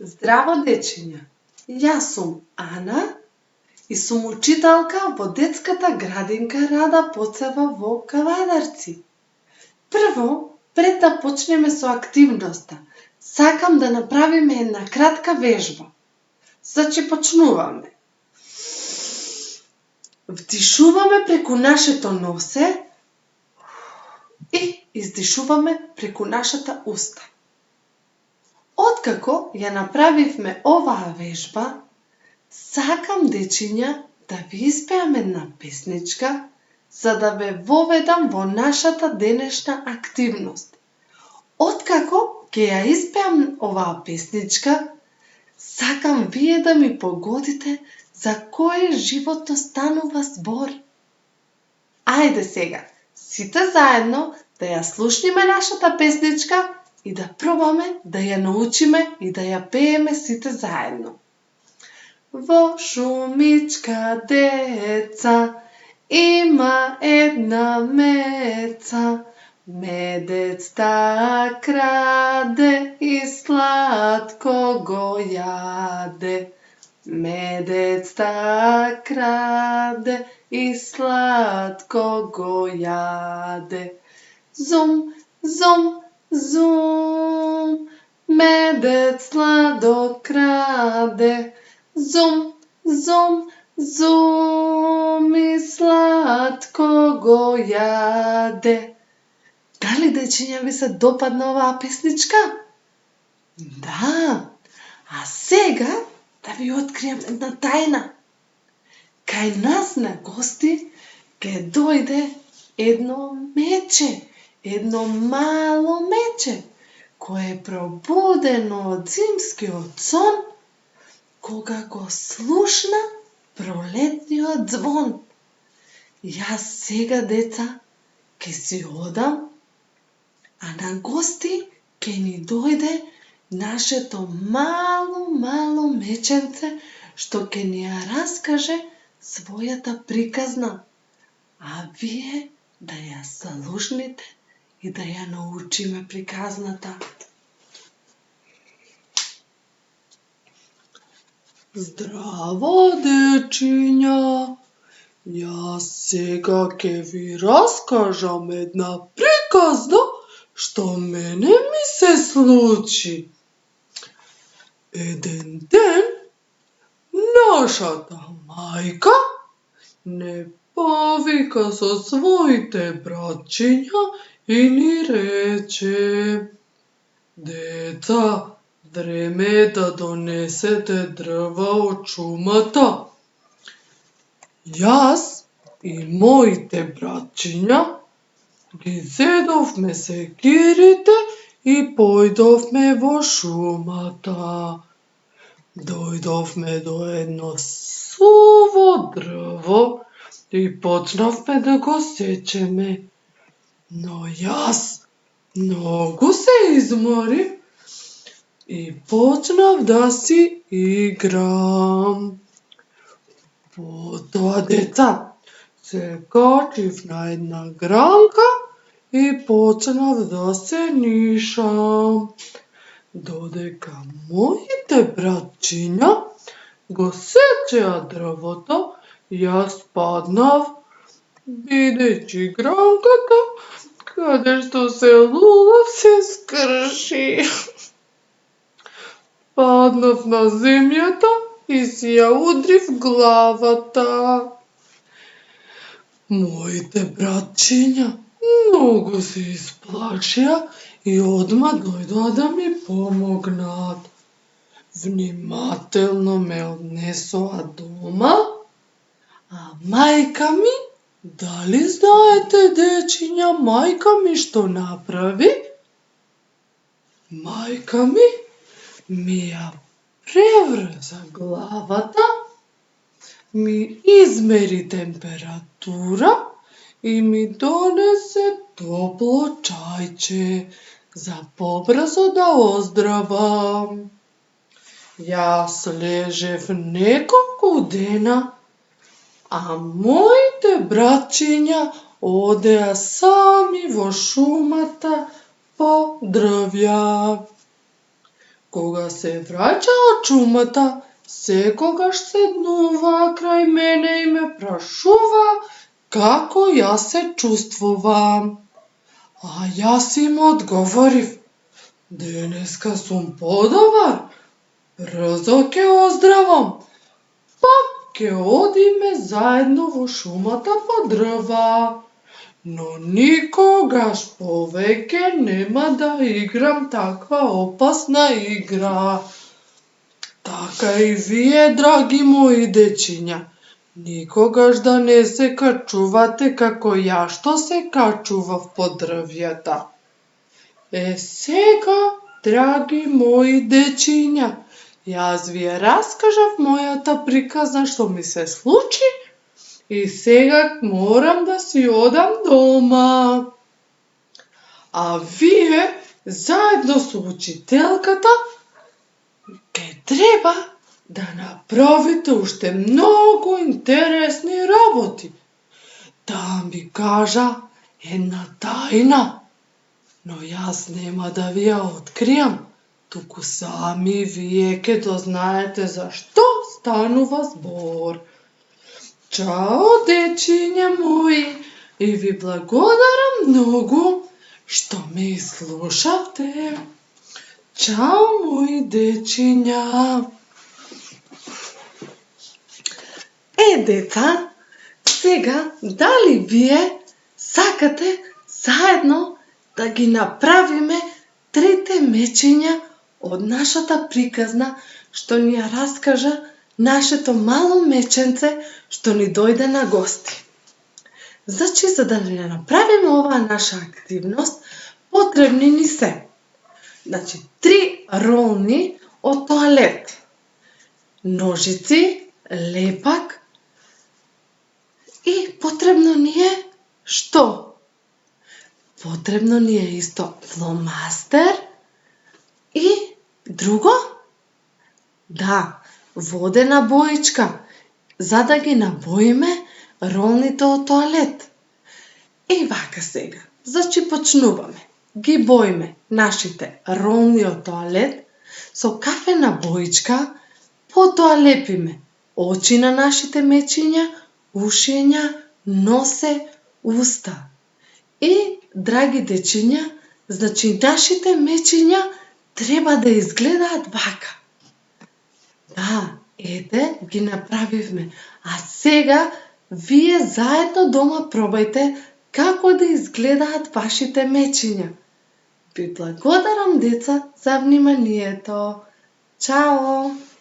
Здраво, дечиња! Јас сум Ана и сум учителка во детската градинка Рада Поцева во Кавадарци. Прво, пред да почнеме со активноста, сакам да направиме една кратка вежба. Значи почнуваме. Вдишуваме преку нашето носе и издишуваме преку нашата уста. Откако ја направивме оваа вежба, сакам, дечиња, да ви испеам една песничка, за да ве воведам во нашата денешна активност. Откако ќе ја испеам оваа песничка, сакам вие да ми погодите за кое животно станува збор. Ајде сега, сите заедно да ја слушнеме нашата песничка и да пробаме да ја научиме и да ја пееме сите заедно. Во шумичка, деца, има една меца, медец таа краде и сладко го јаде. Медец таа краде и сладко го јаде. Зум, зум, зум, медец сладо краде. Зум, зум, зум и сладко го јаде. Дали, дечиња, ви се допадна оваа песничка? Да, а сега да ви откријам една тајна. Кај нас на гости ќе дојде едно мече, едно мало мече, кое е пробудено од зимскиот сон, кога го слушна пролетниот звон. Јас сега, деца, ќе си одам, а на гости ќе ни дојде нашето мало меченце, што ќе ни ја раскаже својата приказна, а вие да ја слушнете и да ја научиме приказната. Здраво, дечиња! Јас сега ќе ви раскажам една приказна што мене ми се случи. Еден ден нашата мајка не повика со своите братчиња и ни рече: деца, време е да донесете дрва од шумата. Јас и моите братчиња ги зедовме секирите и појдовме во шумата. Дојдовме до едно суво дрво и почнавме да го сечеме. Но јас многу се изморив и почнав да си играм. Потоа, деца, се качив на една гранка и почнав да се нишам. Додека моите братчиња го сечеа дрвото, јас паднав, бидејќи гранката каде што се лулав се скрши. Паднав на земјата и си ја удрив главата. Моите братчиња многу се исплашија и одма дојдоа да ми помогнат. Внимателно ме однесоа дома, а мајка ми, дали знаете, дечиња, мајка ми што направи? Мајка ми ја преврза главата, ми измери температура и ми донесе топло чајче за побрзо да оздравам. Јас лежев неколку дена, а моите братчиња одеа сами во шумата по дрвја. Кога се враќа од шумата, секогаш седнува крај мене и ме прашува како јас се чувствувам. А јас им одговорив: денеска сум подобар, брзо ќе оздравам, па ќе одиме заедно во шумата по дрва. Но никогаш повеќе нема да играм таква опасна игра. Така и вие, драги мои дечиња, никогаш да не се качувате како јас што се качував по дрвјата. Сега, драги мои дечиња, јас ви ја раскажав мојата приказна што ми се случи и сега морам да си одам дома. А вие, заедно со учителката, ќе треба да направите уште многу интересни работи. Да ми кажа една тајна, но јас нема да ви ја откријам, туку сами вие ќе дознаете за што станува збор. Чао, дечиња мои, и ви благодарам многу што ме изслушавте. Чао, мои дечиња. Деца, сега дали вие сакате заедно да ги направиме трите мечиња од нашата приказна што ни ја раскажа нашето мало меченце што ни дојде на гости. Значи, за да не направиме оваа наша активност, потребни ни се, значи, 3 ролни од тоалет, ножици, лепак и потребно ни е што? Потребно ни е исто фломастер и друго? Да, водена боичка, за да ги набоиме ролните од тоалет. И вака сега, значи почнуваме. Ги боиме нашите ролни од тоалет со кафена боичка, потоа лепиме очи на нашите мечиња, ушиња, носе, уста. И, драги дечиња, значи нашите мечиња треба да изгледаат вака. Да, ете, ги направивме. А сега, вие заедно дома пробајте како да изгледаат вашите мечиња. Ви благодарам, деца, за вниманието. Чао!